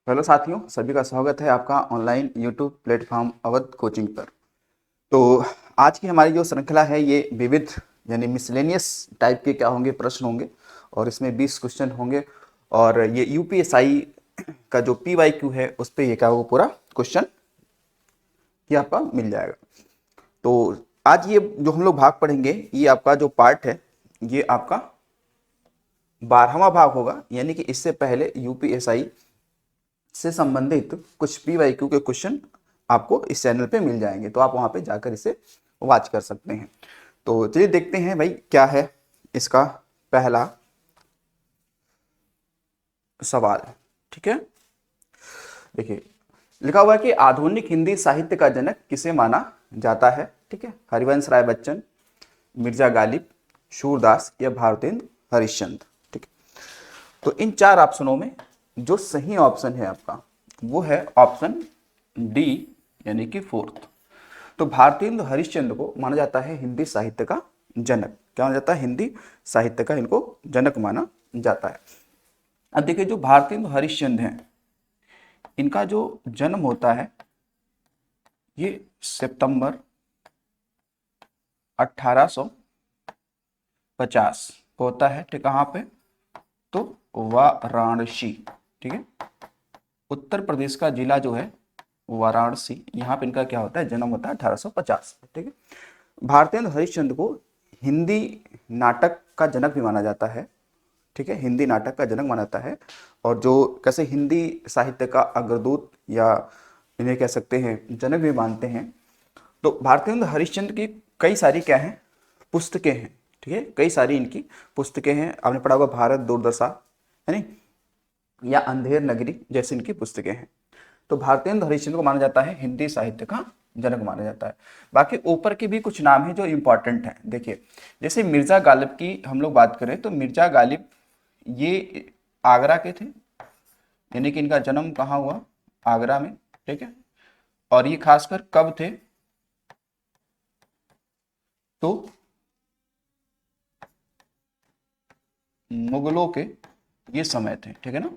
Hello साथियों, सभी का स्वागत है आपका online YouTube platform Awadh coaching पर। तो आज की हमारी जो श्रृंखला है ये विविध यानी मिसलेनियस टाइप के क्या होंगे, प्रश्न होंगे और इसमें 20 क्वेश्चन होंगे। और ये यूपीएसआई का जो पीवाईक्यू है उस पर ये क्या होगा, पूरा क्वेश्चन ये आपका मिल जाएगा। तो आज ये जो हम लोग भाग पढ़ेंगे, ये आपका जो पार्ट है ये आपका 12वां भाग होगा। यानी कि इससे पहले यूपीएसआई से संबंधित कुछ पीवाईक्यू के क्वेश्चन आपको इस चैनल पे मिल जाएंगे, तो आप वहां पे जाकर इसे वॉच कर सकते हैं। तो चलिए देखते हैं भाई क्या है इसका पहला सवाल। ठीक है, देखिए लिखा हुआ है कि आधुनिक हिंदी साहित्य का जनक किसे माना जाता है। ठीक है, हरिवंश राय बच्चन, मिर्जा गालिब, सूरदास या भारतेंदु हरिश्चंद्र। ठीक है, तो इन चार ऑप्शनों में जो सही ऑप्शन है आपका वो है ऑप्शन डी, यानी कि फोर्थ। तो भारतेंदु हरिश्चंद्र को माना जाता है हिंदी साहित्य का जनक। क्या माना जाता है? हिंदी साहित्य का इनको जनक माना जाता है। अब देखिए, जो भारतेंदु हरिश्चंद्र हैं इनका जो जन्म होता है ये सितंबर 1850 को होता है। ठीक, कहाँ पे? तो वाराणसी। ठीक है, उत्तर प्रदेश का जिला जो है वाराणसी, यहाँ पे इनका क्या होता है, जन्म होता है 1850। ठीक है, भारतेंद्र हरिश्चंद्र को हिंदी नाटक का जनक भी माना जाता है। ठीक है, हिंदी नाटक का जनक माना जाता है। और जो कैसे हिंदी साहित्य का अग्रदूत या इन्हें कह सकते हैं जनक भी मानते हैं। तो भारतेंद्र हरिश्चंद्र की कई सारी क्या हैं, पुस्तकें हैं। ठीक है, कई सारी इनकी पुस्तकें हैं। आपने पढ़ा होगा भारत दुर्दशा, है नहीं, या अंधेर नगरी जैसी इनकी पुस्तकें हैं। तो भारतेंद्र हरिश्चंद्र को माना जाता है हिंदी साहित्य का जनक माना जाता है। बाकी ऊपर के भी कुछ नाम हैं जो इंपॉर्टेंट हैं। देखिए, जैसे मिर्जा गालिब की हम लोग बात करें तो मिर्जा गालिब ये आगरा के थे, यानी कि इनका जन्म कहाँ हुआ? आगरा में। ठीक है, और ये खासकर कब थे? तो मुगलों के ये समय थे। ठीक है ना,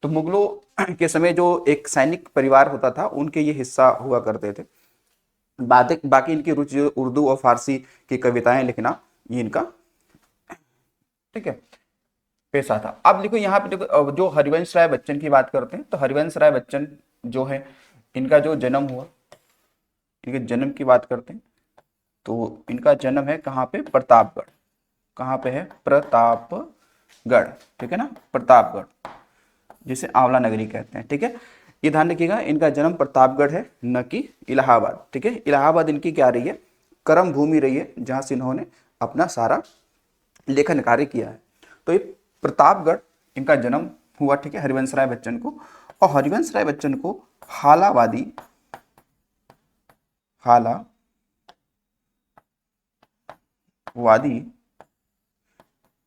तो मुगलों के समय जो एक सैनिक परिवार होता था उनके ये हिस्सा हुआ करते थे। बाकी इनकी रुचि उर्दू और फारसी की कविताएं लिखना ये इनका, ठीक है, पेशा था। अब देखो यहाँ पे, देखो अब जो हरिवंश राय बच्चन की बात करते हैं तो हरिवंश राय बच्चन जो है इनका जो जन्म हुआ, इनके जन्म की बात करते हैं तो इनका जन्म है कहाँ पे? प्रतापगढ़। कहाँ पे है? प्रतापगढ़। ठीक है ना, प्रतापगढ़ जिसे आंवला नगरी कहते हैं। ठीक है, ये ध्यान रखिएगा, इनका जन्म प्रतापगढ़ है, न कि इलाहाबाद। ठीक है, इलाहाबाद इनकी क्या रही है? कर्म भूमि रही है, जहां से इन्होंने अपना सारा लेखन कार्य किया है। तो ये प्रतापगढ़ इनका जन्म हुआ। ठीक है, हरिवंश राय बच्चन को। और हरिवंश राय बच्चन को हालावादी हालावादी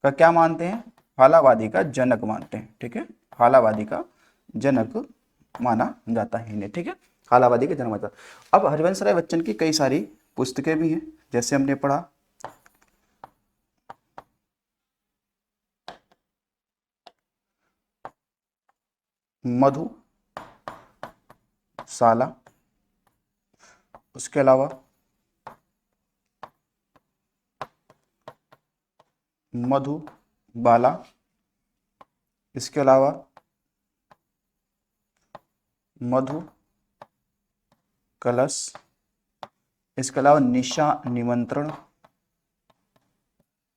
का क्या मानते हैं? हालावादी का जनक मानते हैं। ठीक है, हालावादी का जनक माना जाता है इन्हें। ठीक है, हालावादी का जनक माना जाता है। अब हरिवंश राय बच्चन की कई सारी पुस्तकें भी हैं, जैसे हमने पढ़ा मधुशाला, उसके अलावा मधुबाला, इसके अलावा मधु कलश, इसके अलावा निशा निमंत्रण,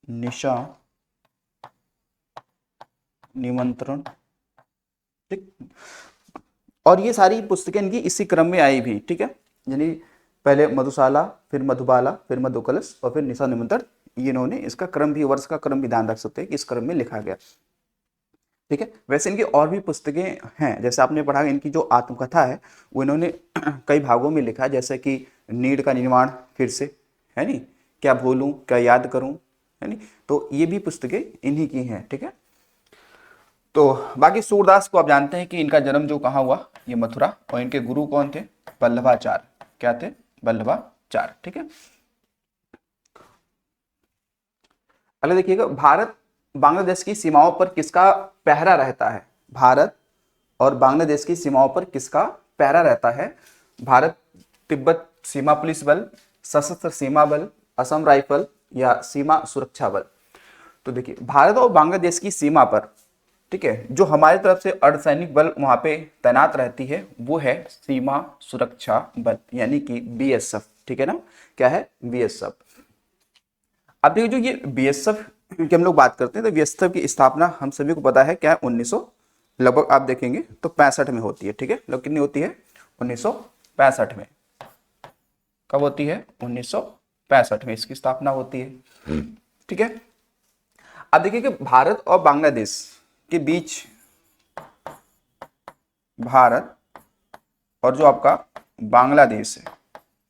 निशा निमंत्रण। ठीक, और ये सारी पुस्तकें इनकी इसी क्रम में आई भी। ठीक है, यानी पहले मधुशाला, फिर मधुबाला, फिर मधुकलश और फिर निशा निमंत्रण। ये इन्होंने इसका क्रम भी, वर्ष का क्रम भी ध्यान रख सकते हैं कि इस क्रम में लिखा गया। ठीक है, वैसे इनकी और भी पुस्तकें हैं, जैसे आपने पढ़ा इनकी जो आत्मकथा है वो इन्होंने कई भागों में लिखा है, जैसे कि नीड़ का निर्माण फिर से, है नहीं, क्या भूलूं क्या याद करूं, है नहीं, तो ये भी पुस्तकें इन्हीं की हैं। ठीक है, तो बाकी सूरदास को आप जानते हैं कि इनका जन्म जो कहाँ हुआ, ये मथुरा, और इनके गुरु कौन थे? वल्लभाचार्य। क्या थे? वल्लभाचार्य। ठीक है, अगले देखिएगा, भारत बांग्लादेश की सीमाओं पर किसका पहरा रहता है? भारत और बांग्लादेश की सीमाओं पर किसका पहरा रहता है? भारत तिब्बत सीमा पुलिस बल, सशस्त्र सीमा बल, असम राइफल या सीमा सुरक्षा बल। तो देखिए भारत और बांग्लादेश की सीमा पर, ठीक है, जो हमारी तरफ से अर्धसैनिक बल वहां पे तैनात रहती है वो है सीमा सुरक्षा बल, यानी कि बीएसएफ, ठीक है ना, क्या है? बीएसएफ। अब देखिए जो ये बीएसएफ की हम लोग बात करते हैं तो बीएसएफ की स्थापना हम सभी को पता है क्या है, 1900 लगभग आप देखेंगे तो 65 में होती है, ठीक है, लगभग कितनी होती है? 1965 में। कब होती है? 1965 में इसकी स्थापना होती है, ठीक है। अब देखिए कि भारत और बांग्लादेश के बीच, भारत और जो आपका बांग्लादेश है,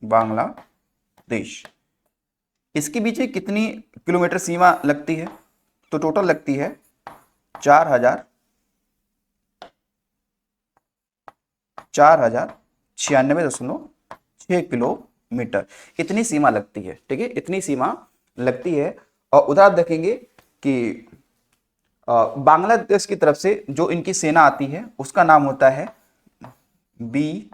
बांग्लादेश, इसके बीच में कितनी किलोमीटर सीमा लगती है? तो टोटल लगती है 4,96.6 किलोमीटर, इतनी सीमा लगती है, ठीक है, इतनी सीमा लगती है। और उधर आप देखेंगे कि बांग्लादेश की तरफ से जो इनकी सेना आती है उसका नाम होता है BGB,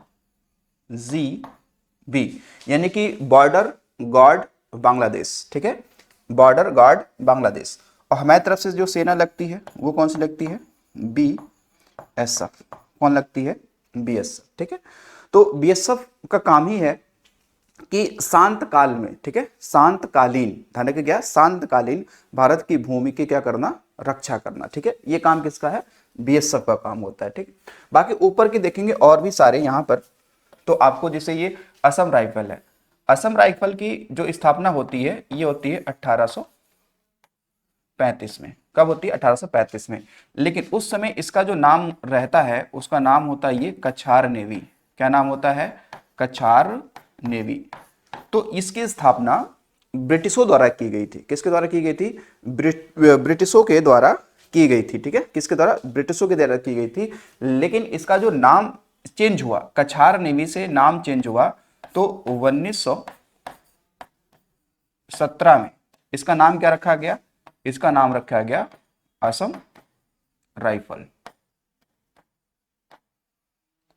यानी कि बॉर्डर गार्ड बांग्लादेश, ठीक है, बॉर्डर गार्ड बांग्लादेश। और हमारी तरफ से जो सेना लगती है वो कौन सी लगती है? BSF। कौन लगती है? BSF, ठीक है। तो BSF का काम ही है कि शांत काल में, ठीक है, शांतकालीन, ध्यान रखिए क्या? शांतकालीन भारत की भूमि की क्या करना? रक्षा करना, ठीक है, ये काम किसका है? बीएसएफ का काम होता है, ठीक। बाकी ऊपर के देखेंगे और भी सारे यहाँ पर, तो आपको जैसे ये असम राइफल है, असम राइफल की जो स्थापना होती है ये होती है 1835 में। कब होती है? 1835 में। लेकिन उस समय इसका जो नाम रहता है उसका नाम होता है ये कछार नेवी। क्या नाम होता है? कछार नेवी। तो इसकी स्थापना ब्रिटिशों द्वारा की गई थी। किसके द्वारा की गई थी? ब्रिटिशों के द्वारा की गई थी, ठीक है, किसके द्वारा? ब्रिटिशों के द्वारा की गई थी। लेकिन इसका जो नाम चेंज हुआ, कछार नेवी से नाम चेंज हुआ, तो 1917 में इसका नाम क्या रखा गया? इसका नाम रखा गया असम राइफल,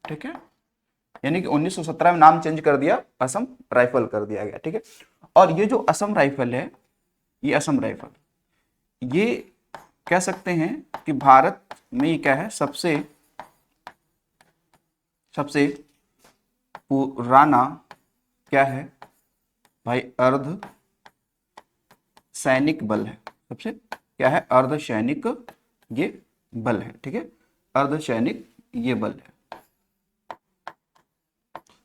ठीक है, यानी कि 1917 में नाम चेंज कर दिया, असम राइफल कर दिया गया, ठीक है। और ये जो असम राइफल है, ये असम राइफल, ये कह सकते हैं कि भारत में ये क्या है? सबसे पुराना क्या है भाई? अर्ध सैनिक बल है। सबसे क्या है? अर्ध सैनिक ये बल है, ठीक है, अर्ध सैनिक ये बल है।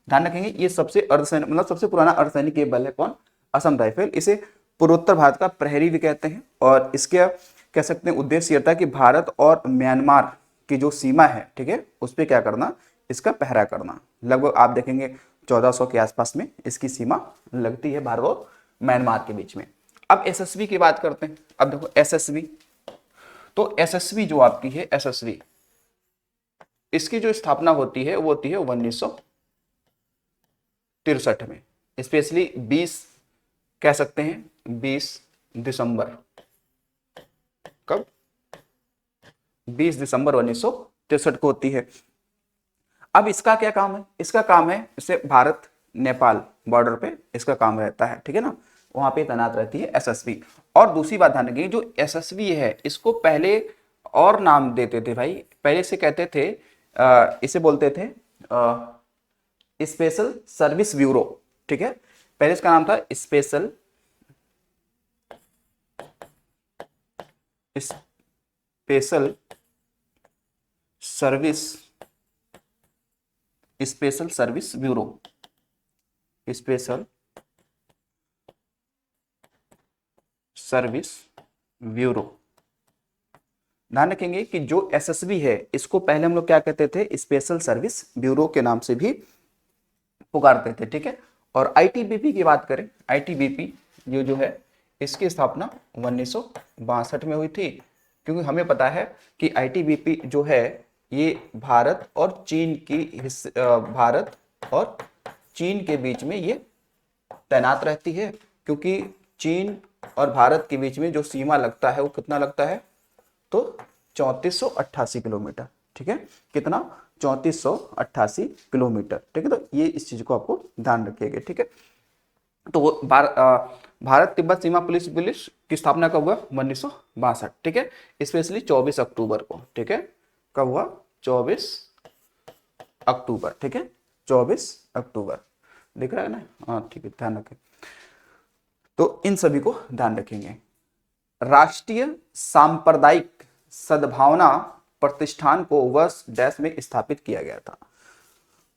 ध्यान रखेंगे ये सबसे अर्धसैनिक, मतलब सबसे पुराना अर्धसैनिक ये बल है। कौन? असम राइफल। इसे पूर्वोत्तर भारत का प्रहरी भी कहते हैं। और इसके कह सकते हैं उद्देश्य ये था कि भारत और म्यांमार की जो सीमा है, ठीक है, उस पर क्या करना? इसका पहरा करना। लगभग आप देखेंगे 1400 के आसपास में इसकी सीमा लगती है भारत और म्यांमार के बीच में। अब एसएसबी की बात करते हैं। अब देखो एसएसबी, तो एसएसबी जो आपकी है, एसएसबी, इसकी जो स्थापना होती है वो होती है 1963 में। स्पेशली 20 कह सकते हैं 20 दिसंबर। कब? 20 दिसंबर 1963 को होती है। अब इसका क्या काम है? इसका काम है, इसे भारत नेपाल बॉर्डर पे इसका काम रहता है, ठीक है ना, वहां पे तैनात रहती है एसएसबी। और दूसरी बात ध्यान रखिए, जो एसएसबी है इसको पहले और नाम देते थे भाई। पहले से कहते थे इसे बोलते थे स्पेशल सर्विस ब्यूरो, ठीक है, पहले इसका नाम था special service bureau, special service bureau. ध्यान रखेंगे कि जो एसएसबी है इसको पहले हम लोग क्या कहते थे? स्पेशल सर्विस ब्यूरो के नाम से भी पुकारते थे, ठीक है। और आईटीबीपी की बात करें, आईटीबीपी ये जो है इसकी स्थापना 1962 में हुई थी। क्योंकि हमें पता है कि आईटीबीपी जो है ये भारत और चीन के बीच में ये तैनात रहती है। क्योंकि चीन और भारत के बीच में जो सीमा लगता है वो कितना लगता है? तो 3488 किलोमीटर, ठीक है, कितना 3488 किलोमीटर, ठीक है। तो ये इस चीज को आपको ध्यान रखिएगा, ठीक है। तो वो भारत तिब्बत सीमा पुलिस पुलिस की स्थापना कब हुआ? 1962, ठीक है, स्पेशली 24 अक्टूबर को, ठीक है। कब हुआ? 24 अक्टूबर, ठीक है, 24 अक्टूबर, दिख रहा है ना? हाँ ठीक है, ध्यान रखें। तो इन सभी को ध्यान रखेंगे। राष्ट्रीय सांप्रदायिक सद्भावना प्रतिष्ठान को वर्ष डैश में स्थापित किया गया था?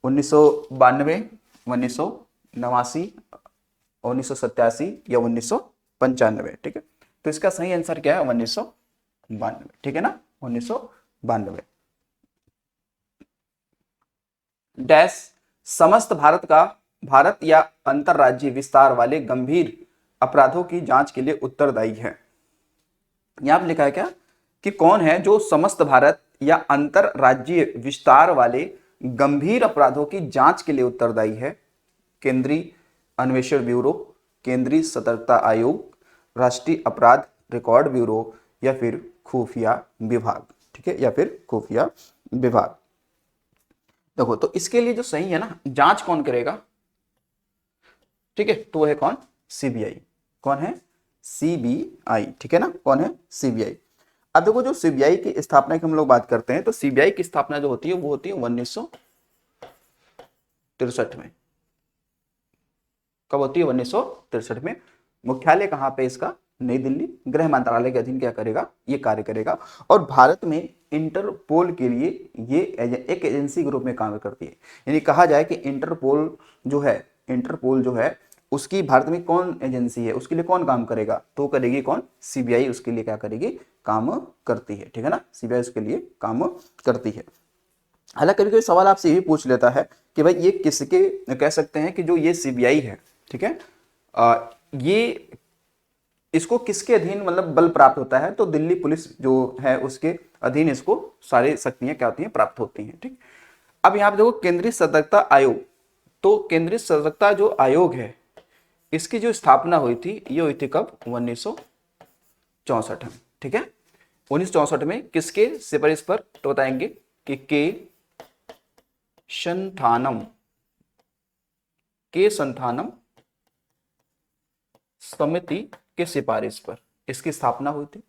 1992, 1989, 1987 या 1995, ठीक है। तो इसका सही आंसर क्या है? 1992, ठीक है ना, 1992। डैश समस्त भारत या अंतरराज्यीय विस्तार वाले गंभीर अपराधों की जांच के लिए उत्तरदायी है। यहां पर लिखा है क्या कि कौन है जो समस्त भारत या अंतरराज्यीय विस्तार वाले गंभीर अपराधों की जांच के लिए उत्तरदायी है? केंद्रीय अन्वेषण ब्यूरो, केंद्रीय सतर्कता आयोग, राष्ट्रीय अपराध रिकॉर्ड ब्यूरो या फिर खुफिया विभाग, ठीक है, या फिर खुफिया विभाग। देखो, तो इसके लिए जो सही है ना, जांच कौन करेगा? ठीक है, तो है कौन? सीबीआई। कौन है? सीबीआई, ठीक है ना, कौन है? सीबीआई। अब देखो, जो सीबीआई की स्थापना की हम लोग बात करते हैं, तो सीबीआई की स्थापना जो होती है वो होती है 1963 में। कब होती है? 1963 में। मुख्यालय कहां पे इसका? नई दिल्ली। गृह मंत्रालय के अधीन क्या करेगा? ये कार्य करेगा। और भारत में इंटरपोल के लिए ये एक एजेंसी के रूप में काम करती है। यानी कहा जाए कि इंटरपोल जो है उसकी भारत में कौन एजेंसी है, उसके लिए कौन काम करेगा? तो करेगी कौन? सीबीआई उसके लिए क्या करेगी? काम करती है, ठीक है ना, सीबीआई उसके लिए काम करती है। हालांकि कभी कोई सवाल आपसे ये भी पूछ लेता है कि भाई ये किसके कह सकते हैं कि जो ये सीबीआई है, ठीक है, ये इसको किसके अधीन मतलब बल प्राप्त होता है? तो दिल्ली पुलिस जो है उसके अधीन इसको सारी शक्तियां क्या होती हैं? प्राप्त होती हैं, ठीक। अब यहाँ पे देखो, केंद्रीय सतर्कता आयोग। तो केंद्रीय सतर्कता जो आयोग है इसकी जो स्थापना हुई थी, ये हुई थी कब? 1964 में, ठीक है। 1964 में किसके सिफारिश पर? तो बताएंगे कि के संथानम समिति के सिफारिश पर इसकी स्थापना हुई थी।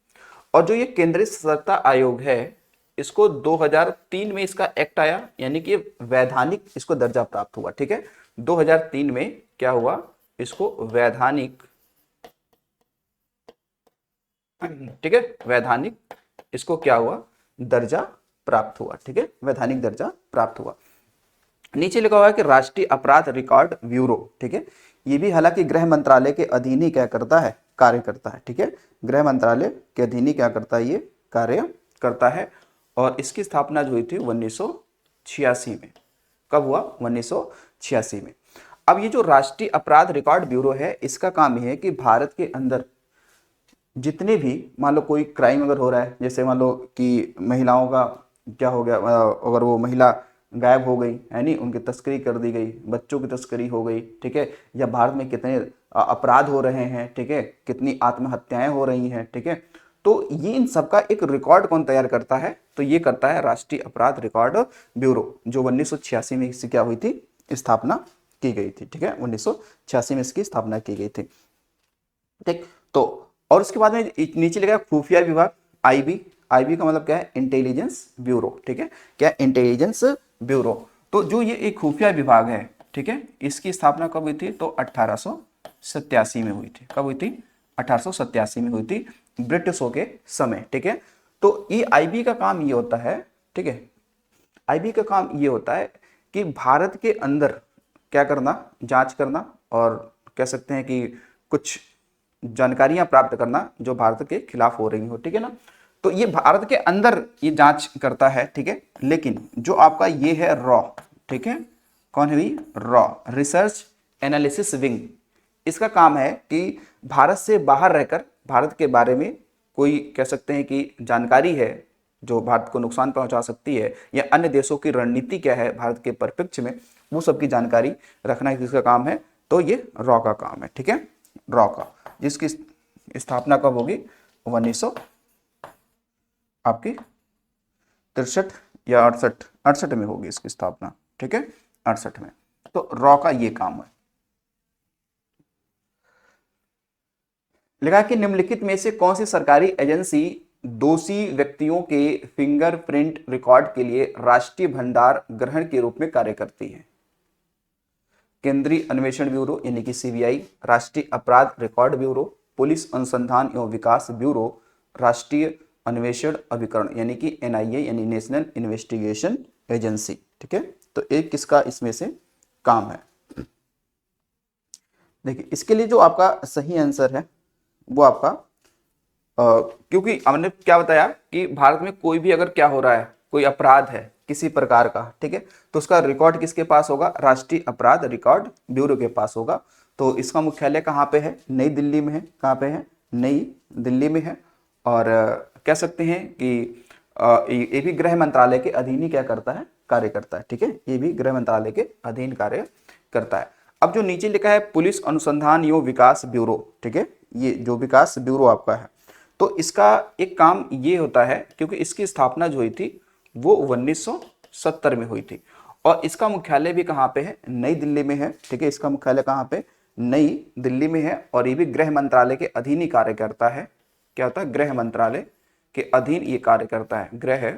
और जो ये केंद्रीय सतर्कता आयोग है, इसको 2003 में इसका एक्ट आया, यानी कि वैधानिक इसको दर्जा प्राप्त हुआ, ठीक है। 2003 में क्या हुआ? इसको वैधानिक, ठीक है, वैधानिक इसको क्या हुआ? दर्जा प्राप्त हुआ, ठीक है, वैधानिक दर्जा प्राप्त हुआ। नीचे लिखा हुआ है कि राष्ट्रीय अपराध रिकॉर्ड ब्यूरो, ठीक है, ये भी हालांकि गृह मंत्रालय के अधीन ही क्या करता है? कार्य करता है, ठीक है, गृह मंत्रालय के अधीन ही क्या करता है? ये कार्य करता है। और इसकी स्थापना जो हुई थी 1986 में। कब हुआ? 1986 में। अब ये जो राष्ट्रीय अपराध रिकॉर्ड ब्यूरो है, इसका काम यह है कि भारत के अंदर जितने भी मान लो कोई क्राइम अगर हो रहा है, जैसे मान लो कि महिलाओं का क्या हो गया, अगर वो महिला गायब हो गई है, नहीं, उनकी तस्करी कर दी गई, बच्चों की तस्करी हो गई, ठीक है, या भारत में कितने अपराध हो रहे हैं, ठीक है, कितनी आत्महत्याएं हो रही हैं, ठीक है, तो ये इन सबका एक रिकॉर्ड कौन तैयार करता है? तो ये करता है राष्ट्रीय अपराध रिकॉर्ड ब्यूरो, जो 1986 में इसकी क्या हुई थी? स्थापना की गई थी, ठीक है, 1986 में इसकी स्थापना की गई थी, ठीक। तो और उसके बाद में नीचे लिखा है खुफिया विभाग, आईबी। आईबी का मतलब क्या है? इंटेलिजेंस ब्यूरो, ठीक है, क्या? Intelligence bureau. तो जो ये एक खुफिया विभाग है, ठीक है, इसकी स्थापना कब हुई थी? तो 1887 में हुई थी। कब हुई थी? 1887 में हुई थी, ब्रिटिशों के समय, ठीक है। तो ये आईबी का काम ये होता है, ठीक है, आईबी का काम ये होता है कि भारत के अंदर क्या करना? जांच करना, और कह सकते हैं कि कुछ जानकारियां प्राप्त करना जो भारत के खिलाफ हो रही हो, ठीक है ना। तो ये भारत के अंदर ये जांच करता है, ठीक है। लेकिन जो आपका ये है रॉ, ठीक है, कौन है? Raw research analysis wing. इसका काम है कि भारत से बाहर रहकर भारत के बारे में कोई कह सकते हैं कि जानकारी है जो भारत को नुकसान पहुंचा सकती है, या अन्य देशों की रणनीति क्या है भारत के परिप्रेक्ष्य में, वो सब की जानकारी रखना किसका काम है? तो ये रॉ का काम है, ठीक है, रॉ का, जिसकी स्थापना कब होगी? 1963 या 68, 68 में होगी इसकी स्थापना, ठीक है, 68 में। तो रॉ का ये काम है। लिखा कि निम्नलिखित में से कौन सी सरकारी एजेंसी दोषी व्यक्तियों के फिंगरप्रिंट रिकॉर्ड के लिए राष्ट्रीय भंडार ग्रहण के रूप में कार्य करती है? केंद्रीय अन्वेषण ब्यूरो यानी कि सीबीआई, राष्ट्रीय अपराध रिकॉर्ड ब्यूरो, पुलिस अनुसंधान एवं विकास ब्यूरो, राष्ट्रीय अन्वेषण अभिकरण यानी कि एनआईए यानी नेशनल इन्वेस्टिगेशन एजेंसी, ठीक है। तो एक किसका इसमें से काम है? देखिए इसके लिए जो आपका सही आंसर है वो आपका क्योंकि हमने क्या बताया कि भारत में कोई भी अगर क्या हो रहा है, कोई अपराध है किसी प्रकार का, ठीक है, तो उसका रिकॉर्ड किसके पास होगा? राष्ट्रीय अपराध रिकॉर्ड ब्यूरो के पास होगा। तो इसका मुख्यालय कहाँ पे है? नई दिल्ली में है। कहाँ पे है? नई दिल्ली में है। और कह सकते हैं कि ये भी गृह मंत्रालय के अधीन ही क्या करता है? कार्य करता है, ठीक है, ये भी गृह मंत्रालय के अधीन कार्य करता है। अब जो नीचे लिखा है पुलिस अनुसंधान एवं विकास ब्यूरो, ठीक है, ये जो विकास ब्यूरो आपका है, तो इसका एक काम ये होता है क्योंकि इसकी स्थापना जो हुई थी वो 1970 में हुई थी और इसका मुख्यालय भी कहाँ पे है? नई दिल्ली में है, ठीक है, इसका मुख्यालय कहाँ पे? नई दिल्ली में है और ये भी गृह मंत्रालय के अधीन ही कार्य करता है। क्या होता है? गृह मंत्रालय के अधीन ये कार्य करता है, गृह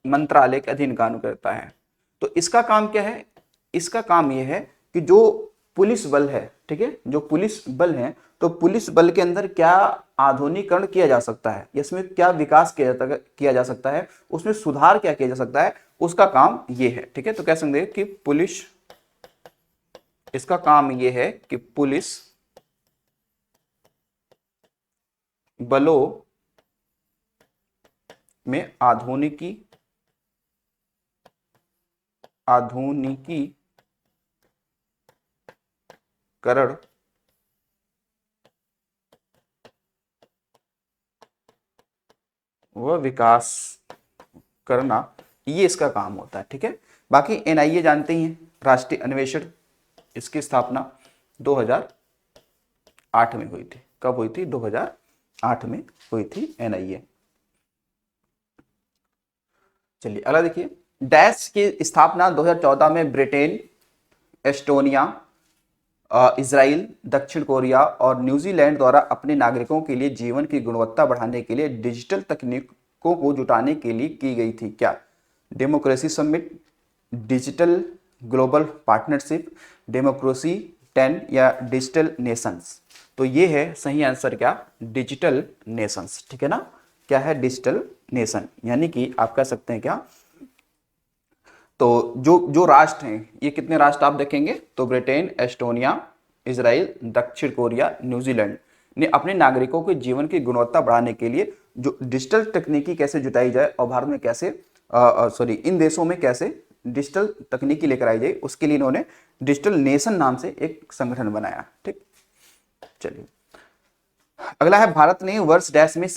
मंत्रालय के अधीन कार्य करता है। तो इसका काम क्या है? इसका काम यह है कि जो पुलिस बल है, ठीक है, जो पुलिस बल है, तो पुलिस बल के अंदर क्या आधुनिकीकरण किया जा सकता है, इसमें क्या विकास किया जा सकता है, उसमें सुधार क्या किया जा सकता है, उसका काम ये है, ठीक है। तो कह सकते हैं कि पुलिस, इसका काम ये है कि पुलिस बलों में आधुनिकीकरण व विकास करना, ये इसका काम होता है, ठीक है। बाकी एनआईए जानते ही हैं, राष्ट्रीय अन्वेषण, इसकी स्थापना 2008 में हुई थी। कब हुई थी? 2008 में हुई थी एनआईए। चलिए अगला देखिए, डैश की स्थापना 2014 में ब्रिटेन, एस्टोनिया, इजराइल, दक्षिण कोरिया और न्यूजीलैंड द्वारा अपने नागरिकों के लिए जीवन की गुणवत्ता बढ़ाने के लिए डिजिटल तकनीकों को जुटाने के लिए की गई थी। क्या? Democracy summit, digital global partnership, democracy 10 या डिजिटल नेशंस। तो ये है सही आंसर क्या? डिजिटल नेशंस, ठीक है ना। क्या है? डिजिटल नेशन, यानी कि आप कह सकते हैं क्या, तो जो जो राष्ट्र हैं, ये कितने राष्ट्र आप देखेंगे तो ब्रिटेन, एस्टोनिया, इजराइल, दक्षिण कोरिया, न्यूजीलैंड ने अपने नागरिकों के जीवन की गुणवत्ता बढ़ाने के लिए जो डिजिटल तकनीकी कैसे जुटाई जाए और भारत में कैसे इन देशों में कैसे डिजिटल तकनीकी लेकर आई जाए, उसके लिए इन्होंने डिजिटल नेशन नाम से एक संगठन बनाया, ठीक। चलिए अगला है, भारत ने वर्ष डैश में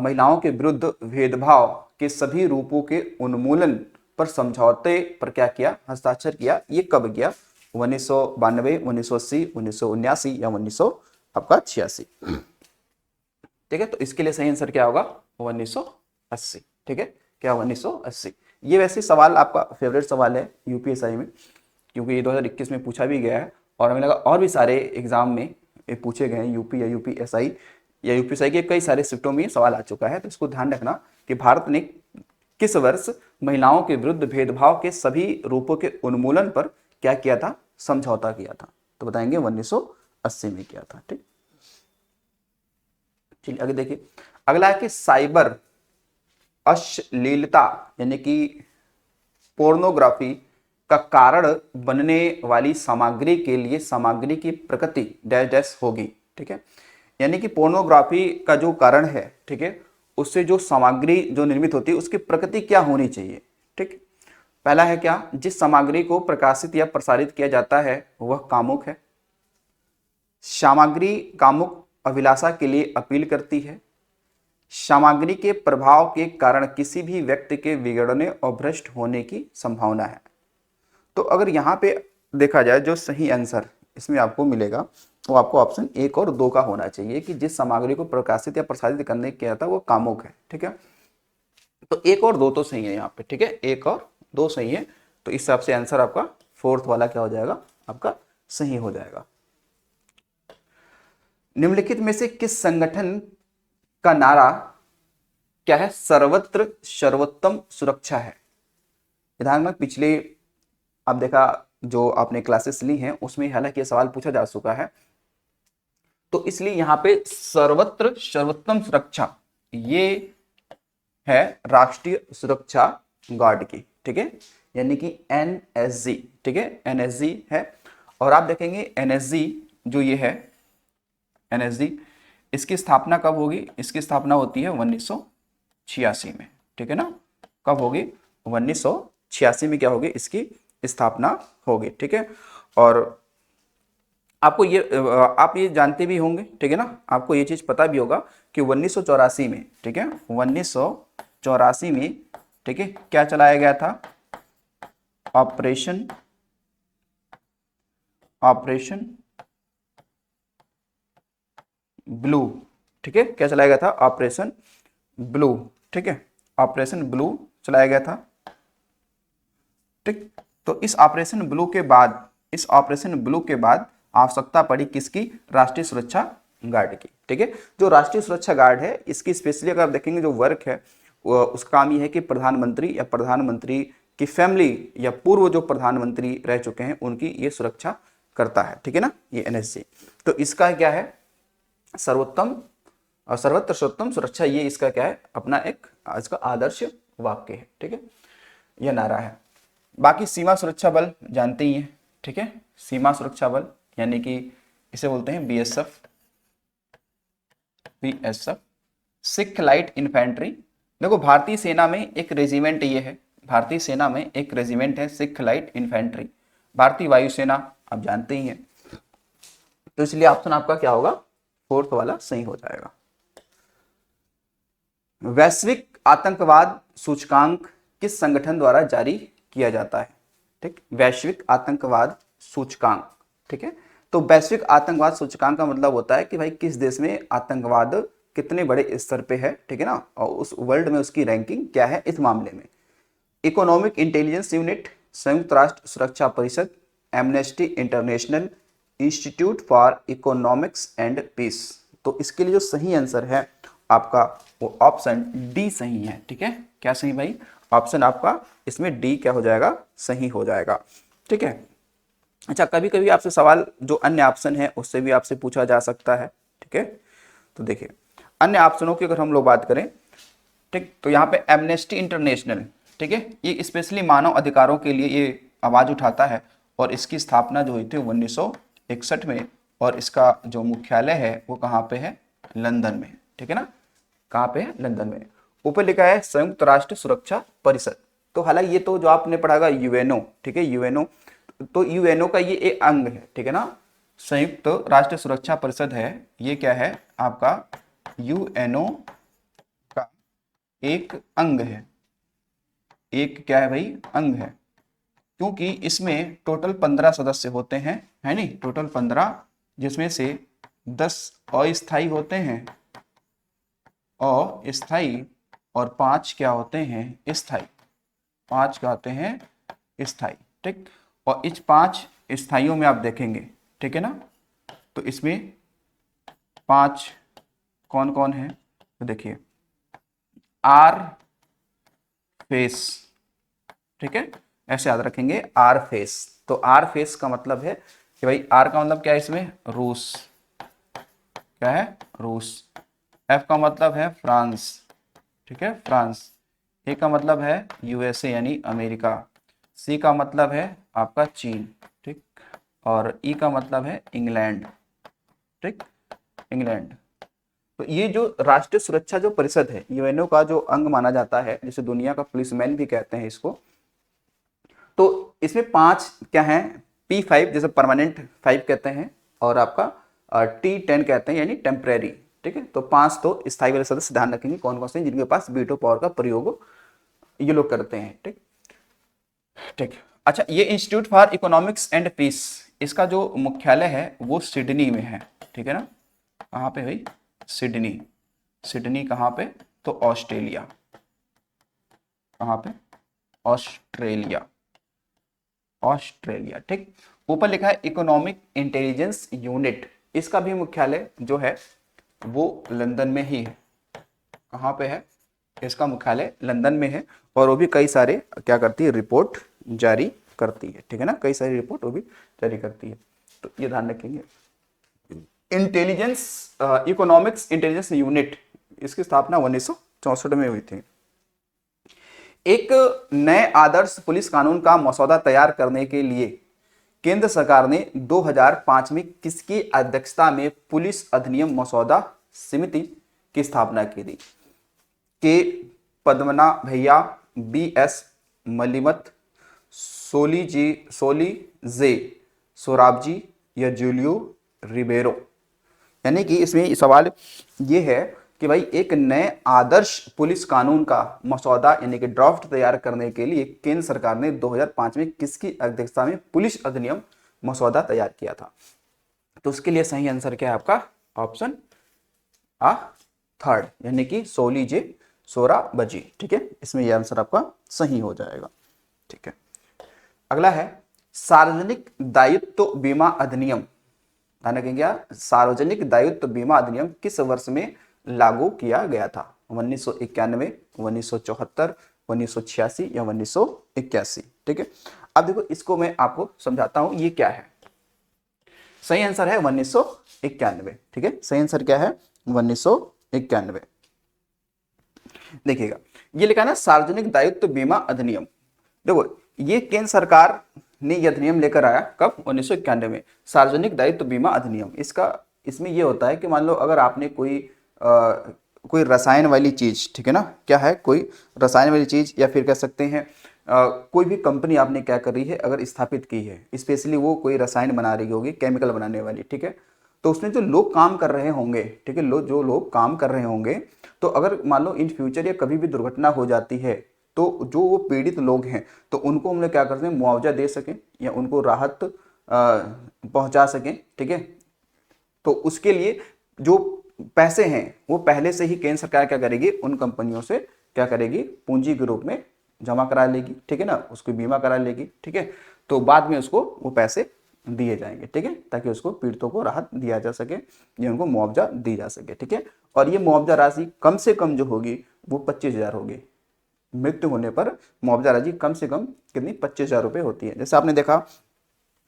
महिलाओं के विरुद्ध भेदभाव के सभी रूपों के उन्मूलन पर समझौते पर क्या किया? हस्ताक्षर किया। ये कब किया? 1992, 1980, 1979 या 1986, ठीक है। तो इसके लिए सही आंसर क्या होगा? 1980, ठीक है। क्या? 1980। ये वैसे सवाल आपका फेवरेट सवाल है यूपीएसआई में, क्योंकि ये 2021 में पूछा भी गया है और हमें लगा और भी सारे एग्जाम में ये पूछे गए हैं, यूपी या यूपीएसआई या यूपीएसआई के कई सारे शिफ्टों में सवाल आ चुका है। तो इसको ध्यान रखना कि भारत ने किस वर्ष महिलाओं के विरुद्ध भेदभाव के सभी रूपों के उन्मूलन पर क्या किया था? समझौता किया था। तो बताएंगे 1980 में किया था, ठीक। चलिए आगे देखिए, अगला है कि साइबर अश्लीलता यानी कि पोर्नोग्राफी का कारण बनने वाली सामग्री के लिए सामग्री की प्रकृति डैश डैश होगी, ठीक है। यानी कि पोर्नोग्राफी का जो कारण है, ठीक है, उससे जो सामग्री जो निर्मित होती है उसकी प्रकृति क्या होनी चाहिए, ठीक। पहला है क्या? जिस सामग्री को प्रकाशित या प्रसारित किया जाता है वह कामुक है। सामग्री कामुक अभिलाषा के लिए अपील करती है। सामग्री के प्रभाव के कारण किसी भी व्यक्ति के बिगड़ने और भ्रष्ट होने की संभावना है। तो अगर यहाँ पे देखा जाए जो सही आंसर इसमें आपको मिलेगा वो आपको ऑप्शन 1 और 2 का होना चाहिए कि जिस सामग्री को प्रकाशित या प्रसारित करने किया था वो कामुक है, ठीक है। तो एक और दो तो सही है यहाँ पे, ठीक है, एक और दो सही है। तो इस हिसाब से आंसर आपका फोर्थ वाला क्या हो जाएगा, आपका सही हो जाएगा। निम्नलिखित में से किस संगठन का नारा क्या है, सर्वत्र सर्वोत्तम सुरक्षा है। ध्यान में पिछले आप देखा जो आपने क्लासेस ली हैं उसमें हालांकि ये सवाल पूछा जा चुका है, तो इसलिए यहां पे सर्वत्र सर्वोत्तम सुरक्षा ये है राष्ट्रीय सुरक्षा गार्ड की, ठीक है, यानी कि एनएसजी, ठीक है, एनएसजी है। और आप देखेंगे एनएसजी जो ये है एनएसजी, इसकी स्थापना कब होगी, इसकी स्थापना होती है 1986 में, ठीक है ना, कब होगी, 1986 में क्या होगी, इसकी स्थापना होगी, ठीक है। और आपको ये आप ये जानते भी होंगे, ठीक है ना, आपको ये चीज पता भी होगा कि 1984 में, ठीक है, 1984 में, ठीक है, क्या चलाया गया था, ऑपरेशन ऑपरेशन ब्लू, ठीक है, क्या चलाया गया था, ऑपरेशन ब्लू, ठीक है, ऑपरेशन ब्लू चलाया गया था, ठीक। तो इस ऑपरेशन ब्लू के बाद, इस ऑपरेशन ब्लू के बाद आवश्यकता पड़ी किसकी, राष्ट्रीय सुरक्षा गार्ड की, ठीक है। जो राष्ट्रीय सुरक्षा गार्ड है इसकी स्पेशली अगर आप देखेंगे जो वर्क है उसका काम ये है कि प्रधानमंत्री या प्रधानमंत्री की फैमिली या पूर्व जो प्रधानमंत्री रह चुके हैं उनकी ये सुरक्षा करता है, ठीक है ना, ये एनएसजी। तो इसका क्या है, सर्वोत्तम और सर्वत्र सर्वोत्तम सुरक्षा, ये इसका क्या है, अपना एक इसका आदर्श वाक्य है, ठीक है, यह नारा है। बाकी सीमा सुरक्षा बल जानते ही हैं, ठीक है, सीमा सुरक्षा बल यानी कि इसे बोलते हैं BSF, BSF. Sikh light infantry, देखो भारतीय सेना में एक रेजिमेंट ये है, भारतीय सेना में एक रेजिमेंट है सिख लाइट इन्फेंट्री। भारतीय वायुसेना आप जानते ही हैं, तो इसलिए ऑप्शन आपका क्या होगा, फोर्थ वाला सही हो जाएगा। वैश्विक आतंकवाद सूचकांक किस संगठन द्वारा जारी किया जाता है, ठीक, वैश्विक आतंकवाद सूचकांक, ठीक है। तो वैश्विक आतंकवाद सूचकांक का मतलब होता है कि भाई किस देश में आतंकवाद कितने बड़े स्तर पे है, ठीक है ना, और उस वर्ल्ड में उसकी रैंकिंग क्या है इस मामले में। इकोनॉमिक इंटेलिजेंस यूनिट, संयुक्त राष्ट्र सुरक्षा परिषद, Amnesty International, Institute for Economics and Peace. तो इसके लिए जो सही आंसर है आपका वो ऑप्शन डी सही है, ठीक है, क्या सही भाई, ऑप्शन आपका इसमें डी क्या हो जाएगा, सही हो जाएगा, ठीक है। अच्छा, कभी कभी आपसे सवाल जो अन्य ऑप्शन है उससे भी आपसे पूछा जा सकता है, ठीक है। तो देखिए अन्य ऑप्शनों की अगर हम लोग बात करें, ठीक, तो यहाँ पे एमनेस्टी इंटरनेशनल, ठीक है, ये स्पेशली मानव अधिकारों के लिए ये आवाज उठाता है और इसकी स्थापना जो हुई थी 1961 में, और इसका जो मुख्यालय है वो कहाँ पे है, लंदन में, ठीक है ना, कहाँ पे है, लंदन में। ऊपर लिखा है संयुक्त राष्ट्र सुरक्षा परिषद, तो हालांकि ये तो जो आपने पढ़ागा यूएनओ, ठीक है, यूएनओ, तो यूएनओ का ये एक अंग है, ठीक है ना, संयुक्त राष्ट्र सुरक्षा परिषद है, ये क्या है आपका यूएनओ का एक अंग है, एक क्या है भाई, अंग है, क्योंकि इसमें टोटल 15 सदस्य होते हैं, है नहीं, टोटल 15, जिसमें से 10 अस्थायी होते हैं अस्थायी और 5 क्या होते हैं स्थायी, 5 क्या होते हैं स्थायी, ठीक। और इस 5 स्थाइयों में आप देखेंगे, ठीक है ना, तो इसमें 5 कौन कौन है, तो देखिए आर फेस, ठीक है, ऐसे याद रखेंगे आर फेस। तो आर फेस का मतलब है कि भाई आर का मतलब क्या है इसमें, रूस, क्या है, रूस। एफ का मतलब है फ्रांस, ठीक है, फ्रांस। ए का मतलब है यूएसए यानी अमेरिका। सी का मतलब है आपका चीन, ठीक, और ई का मतलब है इंग्लैंड, ठीक, इंग्लैंड। तो ये जो राष्ट्रीय सुरक्षा जो परिषद है यूएनओ का जो अंग माना जाता है, जिसे दुनिया का पुलिसमैन भी कहते हैं इसको, तो इसमें 5 क्या है, P5 जैसे परमानेंट 5 कहते हैं, और आपका T10 कहते हैं यानी टेम्परेरी, ठीक है। तो 5 तो स्थायी वाले सदस्य ध्यान रखेंगे कौन कौन से, जिनके पास वीटो पावर का प्रयोग ये लोग करते हैं, ठीक, ठीक। अच्छा, ये Institute for Economics and Peace, इसका जो मुख्यालय है वो सिडनी में है, ठीक है ना, कहाँ पे भाई, सिडनी, सिडनी कहाँ पे, तो ऑस्ट्रेलिया, कहाँ पे, ऑस्ट्रेलिया, ऑस्ट्रेलिया, ठीक। ऊपर लिखा है इकोनॉमिक इंटेलिजेंस यूनिट, इसका भी मुख्यालय जो है वो लंदन में ही है। कहाँ पे है, इसका मुख्यालय लंदन में है, और वो भी कई सारे क्या करती है, रिपोर्ट जारी करती है, ठीक है ना, कई सारी रिपोर्ट वो भी जारी करती है। तो ये ध्यान रखेंगे। इंटेलिजेंस, इकोनॉमिक्स इंटेलिजेंस यूनिट, इसकी स्थापना 1964 में हुई थी। एक नए आदर्श पुलिस कानून का मसौदा तैयार करने के लिए केंद्र सरकार ने 2005 में किसकी अध्यक्षता में पुलिस अधिनियम मसौदा समिति की स्थापना की थी? के पद्मना भैया, बी एस मलिमत, सोली जे सोराबजी, या जूलियो रिबेरो। यानी कि इसमें सवाल ये है कि भाई एक नए आदर्श पुलिस कानून का मसौदा यानी कि ड्राफ्ट तैयार करने के लिए केंद्र सरकार ने 2005 में किसकी अध्यक्षता में पुलिस अधिनियम मसौदा तैयार किया था? तो उसके लिए सही आंसर क्या है आपका? ऑप्शन आ थर्ड, यानी कि सोलीजे सोराबजी, ठीक है, इसमें यह आंसर आपका सही हो जाएगा, ठीक है। अगला है सार्वजनिक दायित्व बीमा अधिनियम, ध्यान रखेंगे क्या, सार्वजनिक दायित्व बीमा अधिनियम किस वर्ष में लागू किया गया था? 1991, 1974, 1986 या 1981, ठीक है। अब देखो इसको मैं आपको समझाता हूं ये क्या है। सही आंसर है 1991, ठीक है, सही आंसर क्या है? 1991। देखिएगा ये लिखा है ना सार्वजनिक दायित्व बीमा अधिनियम। देखो ये केंद्र सरकार ने यह अधिनियम लेकर आया कब? 1991 में, सार्वजनिक दायित्व बीमा अधिनियम। इसमें यह होता है कि मान लो अगर आपने कोई रसायन वाली चीज, ठीक है ना, क्या है, कोई रसायन वाली चीज, या फिर कह सकते हैं कोई भी कंपनी आपने क्या कर रही है, अगर स्थापित की है, स्पेशली वो कोई रसायन बना रही होगी, केमिकल बनाने वाली, ठीक है, तो उसमें जो लोग काम कर रहे होंगे, ठीक है, जो लोग काम कर रहे होंगे, तो अगर मान लो इन फ्यूचर या कभी भी दुर्घटना हो जाती है, तो जो वो पीड़ित लोग हैं तो उनको हम लोग क्या करते हैं, मुआवजा दे सकें या उनको राहत पहुंचा सकें, ठीक है। तो उसके लिए जो पैसे हैं वो पहले से ही केंद्र सरकार क्या करेगी, उन कंपनियों से क्या करेगी, पूंजी के रूप में जमा करा लेगी, ठीक है ना, उसको बीमा करा लेगी, ठीक है। तो बाद में उसको वो पैसे दिए जाएंगे, ठीक है, ताकि उसको पीड़ितों को राहत दिया जा सके या उनको मुआवजा दी जा सके, ठीक है। और ये मुआवजा राशि कम से कम जो होगी वो 25,000 होगी। मृत्यु होने पर मुआवजा राशि कम से कम कितनी, 25,000 रुपये होती है। जैसे आपने देखा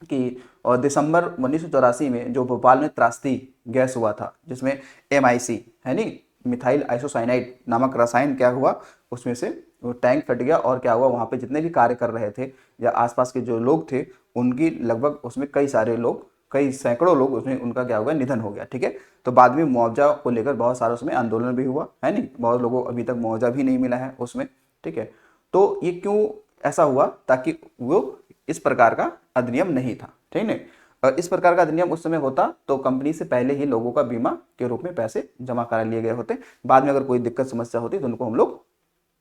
कि और दिसंबर 1984 में जो भोपाल में त्रासदी गैस हुआ था, जिसमें MIC है नहीं, मिथाइल आइसोसाइनाइड नामक रसायन क्या हुआ, उसमें से वो टैंक फट गया, और क्या हुआ, वहाँ पे जितने भी कार्य कर रहे थे या आसपास के जो लोग थे उनकी लगभग उसमें कई सारे लोग, कई सैकड़ों लोग उसमें उनका क्या हुआ, निधन हो गया, ठीक है। तो बाद में मुआवजा को लेकर बहुत सारा उसमें आंदोलन भी हुआ है नहीं, बहुत लोगों को अभी तक मुआवजा भी नहीं मिला है उसमें, ठीक है। तो ये क्यों ऐसा हुआ, ताकि वो इस प्रकार का अधिनियम नहीं था, ठीक है। और इस प्रकार का अधिनियम उस समय होता तो कंपनी से पहले ही लोगों का बीमा के रूप में पैसे जमा करा लिए गए होते, बाद में अगर कोई दिक्कत समस्या होती तो उनको हम लोग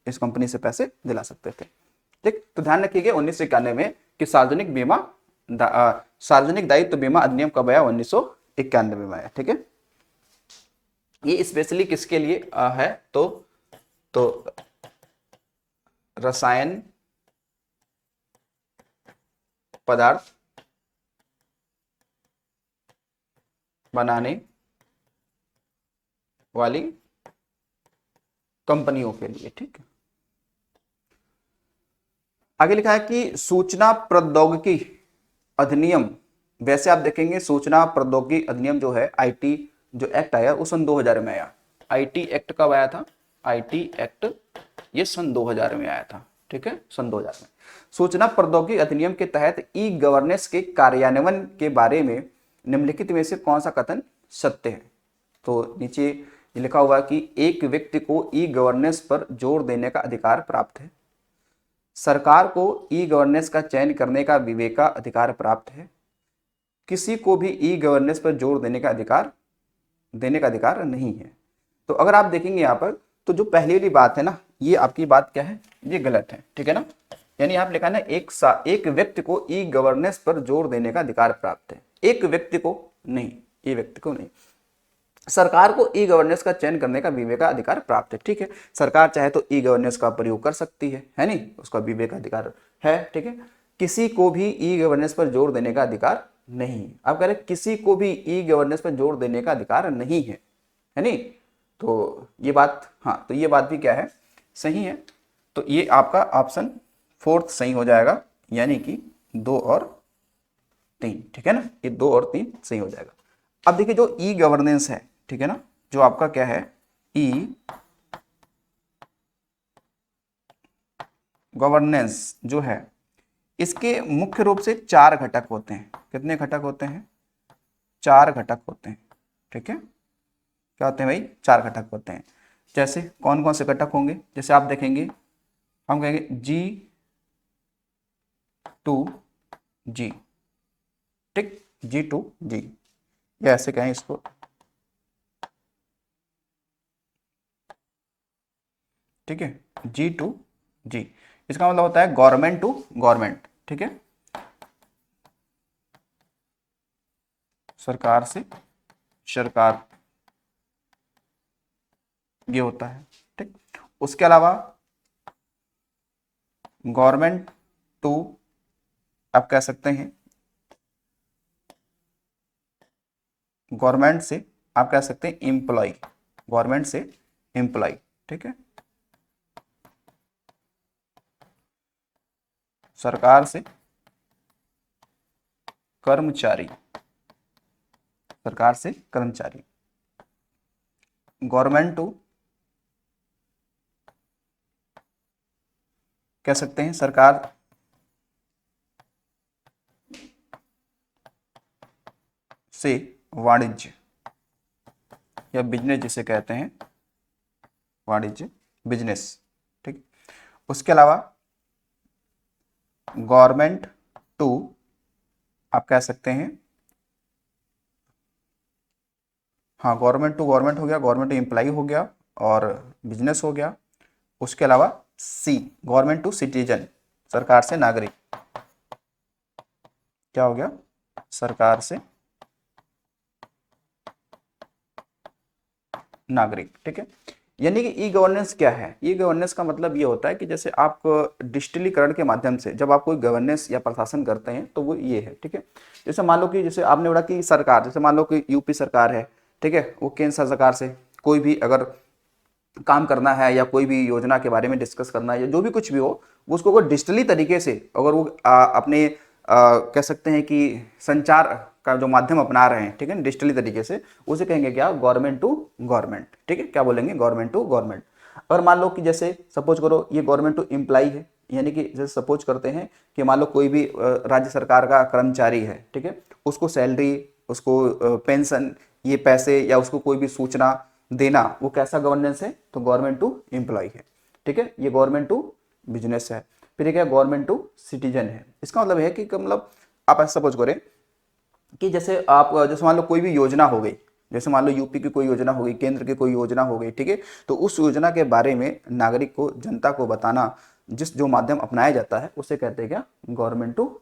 इस कंपनी से पैसे दिला सकते थे, ठीक। तो ध्यान रखिएगा 1991 में कि सार्वजनिक दायित्व बीमा अधिनियम कब आया, 1991 में आया, ठीक है। ये स्पेशली किसके लिए है, तो रसायन पदार्थ बनाने वाली कंपनियों के लिए, ठीक है। आगे लिखा है कि सूचना प्रौद्योगिकी अधिनियम, वैसे आप देखेंगे सूचना प्रौद्योगिकी अधिनियम जो है, IT जो एक्ट आया वो सन 2000 में आया। IT एक्ट कब आया था? IT एक्ट ये सन 2000 में आया था, ठीक है, सन 2000 में। सूचना प्रौद्योगिकी अधिनियम के तहत E-गवर्नेंस के कार्यान्वयन के बारे में निम्नलिखित में से कौन सा कथन सत्य है? तो नीचे लिखा हुआ कि एक व्यक्ति को E-गवर्नेंस पर जोर देने का अधिकार प्राप्त है, सरकार को E-गवर्नेंस का चयन करने का विवेकाधिकार प्राप्त है, किसी को भी E-गवर्नेंस पर जोर देने का अधिकार नहीं है। तो अगर आप देखेंगे यहाँ पर तो जो पहली वाली बात है ना, ये आपकी बात क्या है, ये गलत है, ठीक है ना। यानी आप लिखा ना एक व्यक्ति को E-गवर्नेंस पर जोर देने का अधिकार प्राप्त है, एक व्यक्ति को नहीं, ये व्यक्ति को नहीं। सरकार को ई गवर्नेंस का चयन करने का विवेकाधिकार प्राप्त है। ठीक है, सरकार चाहे तो ई गवर्नेंस का प्रयोग कर सकती है नहीं, उसका विवेकाधिकार है। ठीक है, किसी को भी ई गवर्नेंस पर जोर देने का अधिकार नहीं। अब कह रहे किसी को भी ई गवर्नेंस पर जोर देने का अधिकार नहीं है नहीं। तो ये बात, हाँ तो ये बात भी क्या है, सही है। तो ये आपका ऑप्शन फोर्थ सही हो जाएगा, यानी कि 2 और 3। ठीक है ना, ये 2 और 3 सही हो जाएगा। अब देखिए जो ई गवर्नेंस है, ठीक है ना, जो आपका क्या है ई गवर्नेंस जो है, इसके मुख्य रूप से 4 घटक होते हैं। कितने घटक होते हैं? 4 घटक होते हैं। ठीक है, क्या होते हैं भाई? 4 घटक होते हैं। जैसे कौन कौन से घटक होंगे? जैसे आप देखेंगे, हम कहेंगे G2G, ठीक, G2G, या ऐसे कहें इसको, ठीक है, G2G। इसका मतलब होता है गवर्नमेंट टू गवर्नमेंट। ठीक है, सरकार से सरकार, ये होता है। ठीक, उसके अलावा गवर्नमेंट टू, आप कह सकते हैं गवर्नमेंट से, आप कह सकते हैं एम्प्लॉय, गवर्नमेंट से एम्प्लॉय। ठीक है, सरकार से कर्मचारी, सरकार से कर्मचारी। गवर्नमेंट टू, कह सकते हैं सरकार से वाणिज्य, या बिजनेस जिसे कहते हैं, वाणिज्य, बिजनेस। ठीक, उसके अलावा गवर्नमेंट टू, आप कह सकते हैं, हाँ गवर्नमेंट टू गवर्नमेंट हो गया, गवर्नमेंट टू एम्प्लॉय हो गया, और बिजनेस हो गया। उसके अलावा सी, गवर्नमेंट टू सिटीजन, सरकार से नागरिक, क्या हो गया? सरकार से नागरिक। ठीक है, यानी कि ई गवर्नेंस क्या है? ई गवर्नेंस का मतलब ये होता है कि जैसे आप डिजिटलीकरण के माध्यम से जब आप कोई गवर्नेंस या प्रशासन करते हैं तो वो ये है। ठीक है, जैसे मान लो कि जैसे आपने बोला कि सरकार, जैसे मान लो कि यूपी सरकार है, ठीक है, वो केंद्र सरकार से कोई भी अगर काम करना है या कोई भी योजना के बारे में डिस्कस करना है या जो भी कुछ भी हो, वो उसको अगर डिजिटली तरीके से अगर वो अपने कह सकते हैं कि संचार का जो माध्यम अपना रहे हैं, ठीक है, डिजिटली तरीके से, उसे कहेंगे क्या? Government to government. ठीक है, क्या बोलेंगे? Government to government. और मान लो कि जैसे सपोज करो ये गवर्नमेंट टू एम्प्लॉय है, यानी कि जैसे सपोज करते हैं कि मान लो कोई भी राज्य सरकार का कर्मचारी है, ठीक है, उसको सैलरी, उसको पेंशन, ये पैसे या उसको कोई भी सूचना देना, वो कैसा गवर्नेंस है? तो गवर्नमेंट टू एम्प्लॉय है। ठीक है, ये गवर्नमेंट टू बिजनेस है। फिर ये क्या? गवर्नमेंट टू सिटीजन है। इसका मतलब है कि मतलब आप ऐसा सपोज करें कि जैसे आप जैसे मान लो कोई भी योजना हो गई, जैसे मान लो यूपी की कोई योजना हो गई, केंद्र की कोई योजना हो गई, ठीक है, तो उस योजना के बारे में नागरिक को, जनता को बताना जिस जो माध्यम अपनाया जाता है उसे कहते हैं क्या? Government to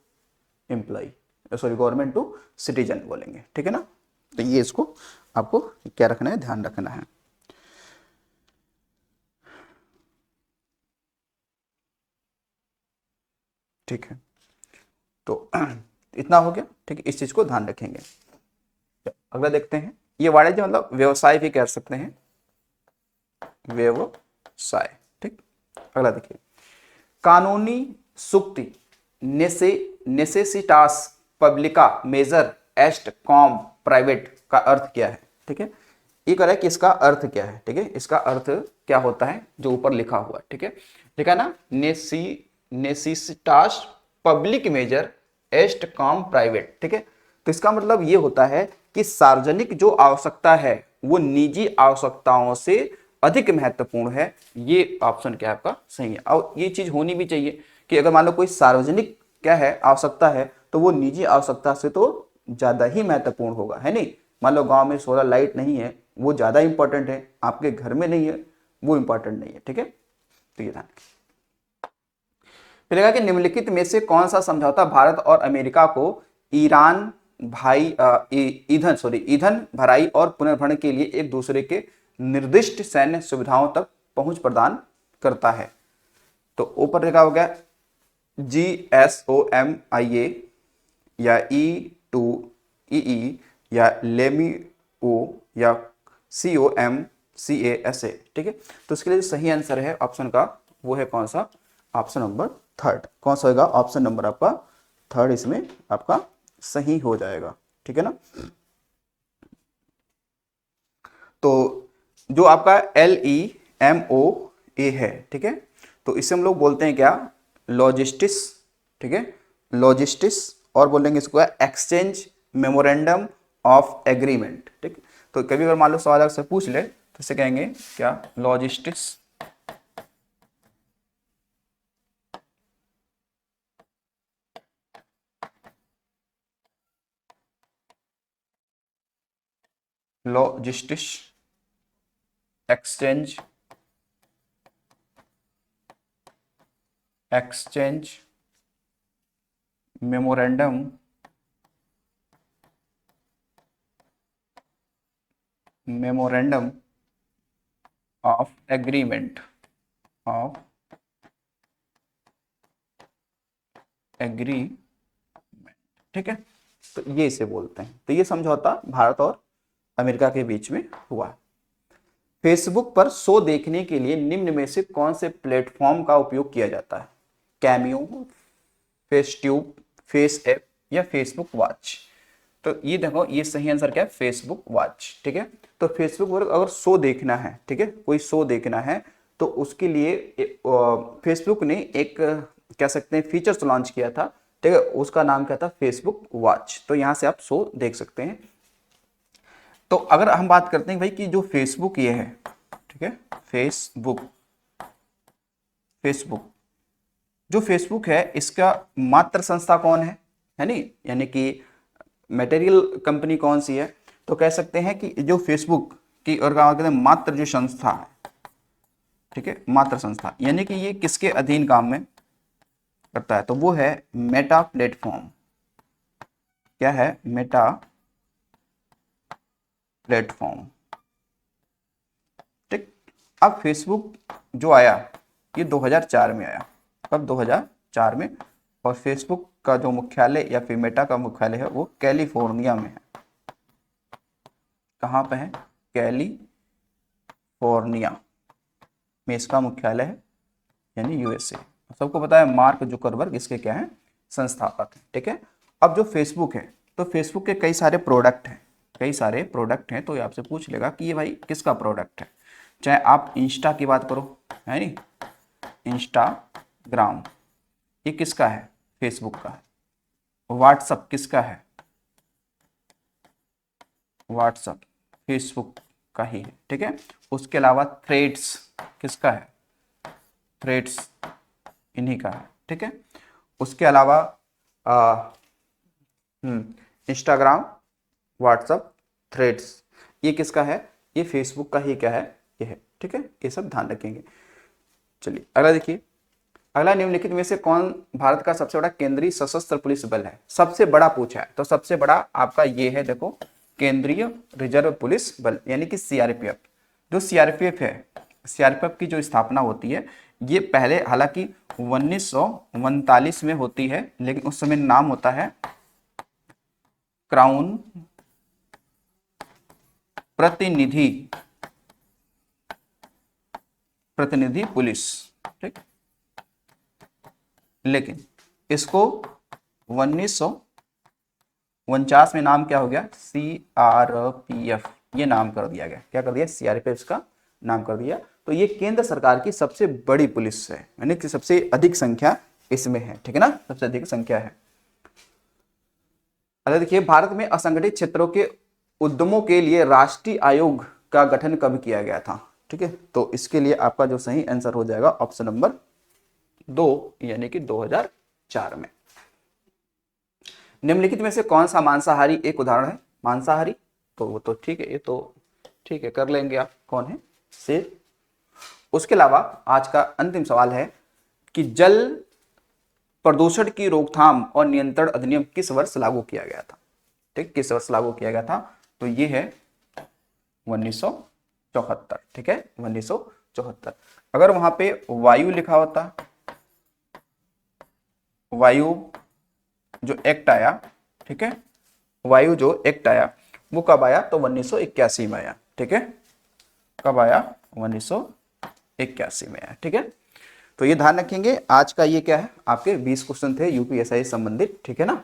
employ, sorry government to citizen बोलेंगे। ठीक है ना, तो ये इसको आपको क्या रखना है? ध्यान रखना है। ठीक है, तो इतना हो गया। ठीक है, इस चीज को ध्यान रखेंगे। अगला देखते हैं, ये वाणिज्य मतलब व्यवसाय भी कह सकते हैं, व्यवसाय। ठीक, अगला देखिए, कानूनी सुक्ति नेसेसिटास पब्लिका मेजर एस्ट कॉम प्राइवेट का अर्थ क्या है? ठीक है, ये कह रहा है कि इसका अर्थ क्या है। ठीक है, इसका अर्थ क्या होता है जो ऊपर लिखा हुआ है। ठीक है, लिखा ना, नेसेसिटास पब्लिक मेजर एस्ट कॉम प्राइवेट। ठीक है, तो इसका मतलब ये होता है कि सार्वजनिक जो आवश्यकता है वो निजी आवश्यकताओं से अधिक महत्वपूर्ण है। ये ऑप्शन क्या है आपका? सही है। और ये चीज होनी भी चाहिए कि अगर मान लो कोई सार्वजनिक क्या है आवश्यकता है तो वो निजी आवश्यकता से तो ज्यादा ही महत्वपूर्ण होगा, है नहीं? मान लो गांव में सोलर लाइट नहीं है, वो ज्यादा इंपॉर्टेंट है, आपके घर में नहीं है, वो इंपॉर्टेंट नहीं है। ठीक है, तो ये ध्यान। फिर कहा कि निम्नलिखित में से कौन सा समझौता भारत और अमेरिका को ईरान ईंधन भराई और पुनर्भरण के लिए एक दूसरे के निर्दिष्ट सैन्य सुविधाओं तक पहुंच प्रदान करता है। तो ऊपर लिखा हो गया GSOMIA या E2EE या लेमिओ या COMCASA, ठीक है। तो इसके लिए सही आंसर है ऑप्शन का, वो है कौन सा, ऑप्शन नंबर थर्ड। कौन सा होगा, ऑप्शन नंबर आपका थर्ड इसमें आपका सही हो जाएगा, ठीक है ना। तो जो आपका LEMOA है, ठीक है, तो इसे हम लोग बोलते हैं क्या, लॉजिस्टिक्स, ठीक है, लॉजिस्टिक्स, और बोलेंगे इसको एक्सचेंज मेमोरेंडम ऑफ एग्रीमेंट, ठीक। तो कभी अगर मान लो सवाल अगर से पूछ ले तो इसे कहेंगे क्या, logistics, logistics exchange memorandum of agreement ठीक है। तो ये इसे बोलते हैं। तो ये समझौता भारत और अमेरिका के बीच में हुआ। फेसबुक पर शो देखने के लिए निम्न में से कौन से प्लेटफॉर्म का उपयोग किया जाता है, कैमियो, फेसट्यूब, फेस ऐप या फेसबुक वॉच। तो ये देखो, ये सही आंसर क्या है, फेसबुक वॉच, ठीक है। तो फेसबुक पर अगर शो देखना है, ठीक है, कोई शो देखना है, तो उसके लिए फेसबुक ने एक कह सकते हैं फीचर्स लॉन्च किया था, ठीक है, उसका नाम क्या था, फेसबुक वॉच। तो यहाँ से आप शो देख सकते हैं। तो अगर हम बात करते हैं भाई कि जो फेसबुक ये है, ठीक है, फेसबुक जो फेसबुक है इसका मात्र संस्था कौन है नहीं, यानी कि मटेरियल कंपनी कौन सी है, तो कह सकते हैं कि जो फेसबुक की और कहते हैं मात्र जो संस्था है, ठीक है, मात्र संस्था, यानी कि ये किसके अधीन काम में करता है, तो वो है मेटा प्लेटफॉर्म। क्या है, मेटा प्लेटफॉर्म, ठीक। अब फेसबुक जो आया ये 2004 में आया, कब, 2004 में। और फेसबुक का जो मुख्यालय या फिर मेटा का मुख्यालय है वो कैलिफोर्निया में है। कहाँ पे है, कैलिफोर्निया में इसका मुख्यालय है, यानी यूएसए। सबको पता है मार्क जुकरबर्ग इसके क्या है, संस्थापक है, ठीक है। अब जो फेसबुक है, तो फेसबुक के कई सारे प्रोडक्ट हैं, तो ये आपसे पूछ लेगा कि ये भाई किसका प्रोडक्ट है। चाहे आप इंस्टा की बात करो, है नी, इंस्टाग्राम, ये किसका है, फेसबुक का है। व्हाट्सअप किसका है, व्हाट्सअप फेसबुक का ही है, ठीक है। उसके अलावा थ्रेड्स किसका है, थ्रेड्स इन्हीं का है, ठीक है। उसके अलावा इंस्टाग्राम, व्हाट्सअप, थ्रेड्स, ये किसका है, ये फेसबुक का ही क्या है, ये है, ठीक है। ये सब ध्यान रखेंगे। चलिए अगला देखिए, अगला निम्नलिखित में से कौन भारत का सबसे बड़ा केंद्रीय सशस्त्र पुलिस बल है, सबसे बड़ा पूछा है, तो सबसे बड़ा आपका ये है, देखो, केंद्रीय रिजर्व पुलिस बल, यानी कि सीआरपीएफ। जो सीआरपीएफ है, सीआरपीएफ की जो स्थापना होती है, ये पहले हालांकि 1939 में होती है, लेकिन उस समय नाम होता है क्राउन प्रतिनिधि पुलिस, ठीक। लेकिन इसको 1949 में नाम क्या हो गया, सीआरपीएफ, ये नाम कर दिया गया। क्या कर दिया, सीआरपीएफ का नाम कर दिया। तो ये केंद्र सरकार की सबसे बड़ी पुलिस है, यानी कि सबसे अधिक संख्या इसमें है, ठीक है ना, सबसे अधिक संख्या है। अगर देखिए, भारत में असंगठित क्षेत्रों के उद्यमों के लिए राष्ट्रीय आयोग का गठन कब किया गया था, ठीक है। तो इसके लिए आपका जो सही आंसर हो जाएगा ऑप्शन नंबर 2, यानी कि 2004 में। निम्नलिखित में से कौन सा मांसाहारी एक उदाहरण है, मांसाहारी, तो वो तो ठीक है, ये तो ठीक है, कर लेंगे आप, कौन है, शेर। उसके अलावा आज का अंतिम सवाल है कि जल प्रदूषण की रोकथाम और नियंत्रण अधिनियम किस वर्ष लागू किया गया था, ठीक, किस वर्ष लागू किया गया था, तो ये है 1974, ठीक है 1974। अगर वहां पे वायु लिखा होता, वायु जो एक्ट आया, ठीक है, वायु जो एक्ट आया वो कब आया, तो 1981 में आया, ठीक है, कब आया, 1981 में आया, ठीक है। तो ये ध्यान रखेंगे, आज का ये क्या है, आपके 20 क्वेश्चन थे यूपीएससी संबंधित, ठीक है ना।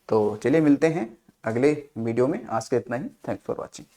तो चलिए मिलते हैं अगले वीडियो में, आज के इतना ही, थैंक्स फॉर वॉचिंग।